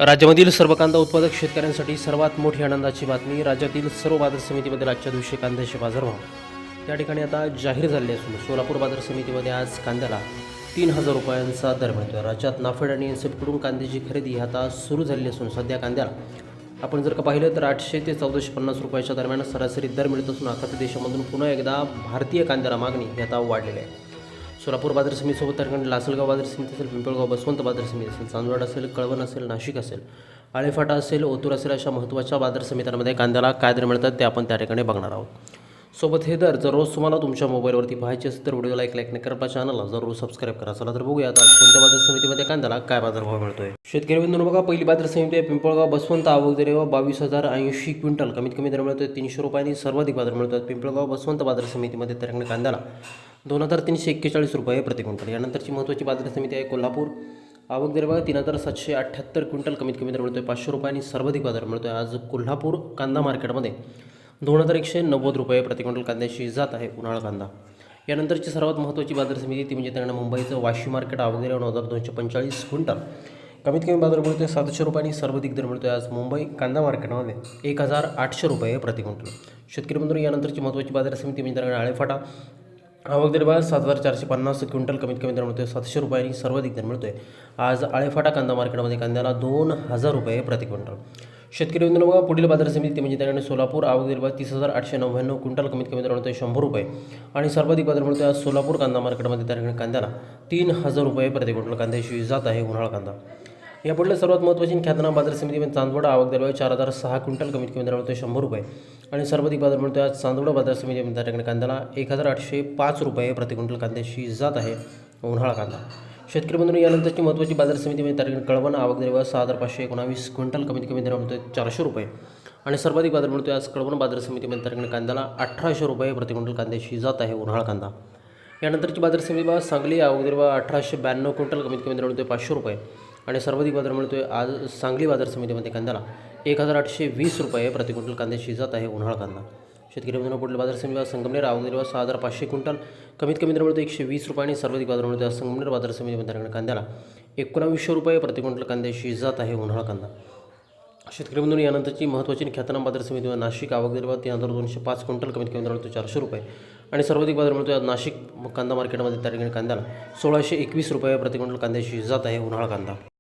राज्यामधील सर्व कांदा उत्पादक शेतकऱ्यांसाठी सर्वात मोठी आनंदाची बातमी. राज्यातील सर्व बाजार समितीमध्ये आजच्या दिवशी कांद्याचे बाजारभाव या ठिकाणी आता जाहीर झाले असून सोलापूर बाजार समितीमध्ये आज कांद्याला 3,000 रुपयांचा दर मिळतो. राज्यात नाफेड आणि एनसीएफकडून कांद्याची खरेदी आता सुरू झाली असून सध्या कांद्याला आपण जर का पाहिलं तर 800 ते 1450 रुपयाच्या दरम्यान सरासरी दर मिळत असून आता देशामधून पुन्हा एकदा भारतीय कांद्याला मागणी ही आता वाढलेली आहे. सोलापूर बाजार समितीसोबत तर लासलगाव बाजार समिती असेल, पिंपळगाव बसवंत बाजार समिती असेल, चांदवड असेल, कळवण असेल, नाशिक असेल, आळेफाटा असेल, ओतूर असेल, अशा महत्त्वाच्या बाजार समित्यांमध्ये कांद्याला काय दर मिळतात ते आपण त्या ठिकाणी बघणार आहोत. सोबत हे दर जर रोज तुम्हाला तुमच्या मोबाईलवरती पाहायचे असेल तर व्हिडिओला लाईक नाही करा, चॅनलला जरूर सबस्क्राईब करा. चला तर बघूया आता कोणत्या बाजार समितीमध्ये कांद्याला काय बाजारभाव मिळतोय. शेतकरी बंधूंनो बघा, पहिली बाजार समिती आहे पिंपळगाव बसवंत. आवक दर 22,080 क्विंटल. कमीत कमी दर मिळतोय 300 रुपयांनी. सर्वाधिक बाजार मिळतोय पिंपळगाव बसवंत बाजार समितीमध्ये तर कांद्याला 2,341 रुपये प्रति क्विंटल. यानंतरची महत्त्वाची बाजार समिती आहे कोल्हापूर. आवक दर बघा 3,778 क्विंटल. कमीत कमी दर मिळतोय 500 रुपयांनी. सर्वाधिक बाजार मिळतोय आज कोल्हापूर कांदा मार्केटमध्ये 2,190 रुपये प्रति क्विंटल कांद्याची जात आहे उन्हाळा कांदा. यानंतरची सर्वात महत्त्वाची बाजार समिती ती म्हणजे त्यांना मुंबईचं वाशी मार्केट. आवक दर 9,245 क्विंटल. कमीत कमी बाजार मिळतोय 700 रुपयांनी. सर्वाधिक दर मिळतोय आज मुंबई कांदा मार्केटमध्ये 1,800 रुपये प्रति क्विंटल. शेतकरी बंधू यानंतरची महत्त्वाची बाजार समिती म्हणजे त्यांना आळेफाटा. आवक दर 7,450 क्विंटल. कमीत कमी दर मिळतोय 700 रुपयांनी. सर्वाधिक दर मिळतोय आज आळेफाटा कांदा मार्केटमध्ये कांद्याला 2,000 रुपये प्रति क्विंटल. शेतकरी बंधूंनो बघा, पुढील बाजार समिती म्हणजे त्याकडे सोलापूर. आवक दर 30,899 क्विंटल. कमीत कमी दर मिळतोय 100 रुपये आणि सर्वाधिक बाजार मिळतोय आज सोलापूर कांदा मार्केटमध्ये त्याकडे कांद्याला 3,000 रुपये प्रति क्विंटल कांद्याची जात आहे उन्हाळा कांदा. या पुढल्या सर्वात महत्त्वाची ख्यातनाम बाजार समितीमध्ये चांदवड. आवक दर 4,006 क्विंटल. कमीत कमी दर मिळतोय 100 रुपये आणि सर्वाधिक बाजार मिळतोय आज चांदवड बाजार समितीमध्ये त्याकडे कांद्याला 1,805 रुपये प्रति क्विंटल कांद्याची जात आहे उन्हाळा कांदा. शेतकरी बंधूंनो यानंतरची महत्त्वाची बाजार समिती म्हणजे त्याकडे कळवण. आवक दर 6,519 क्विंटल. कमीत कमी दर मिळतोय 400 रुपये आणि सर्वाधिक बाजार मिळतोय आज कळवण बाजार समितीमध्ये त्याकडे कांद्याला 1,800 रुपये प्रति क्विंटल कांद्याची जात आहे उन्हाळा कांदा. यानंतरची बाजार समिती बघा सांगली. आवक दर 1,892 क्विंटल. कमीत कमी दर मिळतोय 500 रुपये आणि सर्वाधिक बाजार मिळतोय आज सांगली बाजार समितीमध्ये कांद्याला 1,820 रुपये प्रति क्विंटल कांद्याची जात आहे उन्हाळा कांदा. शेतकरी बंधूंनो पुढील बाजार समिती संगमनेर. आवक दर 6,500 क्विंटल. कमीत कमी दर मिळतोय 120 रुपये आणि सर्वाधिक बाजार मिळतोय आज संगमनेर बाजार समितीमध्ये कांद्याला 1900 रुपये प्रति क्विंटल कांद्याची जात आहे उन्हाळा कांदा. शेतकरी बंधूंनो यानंतरची महत्त्वाची ख्यातनाम बाजार समिती नाशिक. आवक दर 3,205 क्विंटल. कमीत कमी दर मिळतोय 400 रुपये आणि सर्वाधिक बाजार मिळतोय आज नाशिक कांदा मार्केटमध्ये त्या ठिकाणी कांद्याला 1,621 रुपये प्रति क्विंटल कांद्याची जात आहे उन्हाळा कांदा.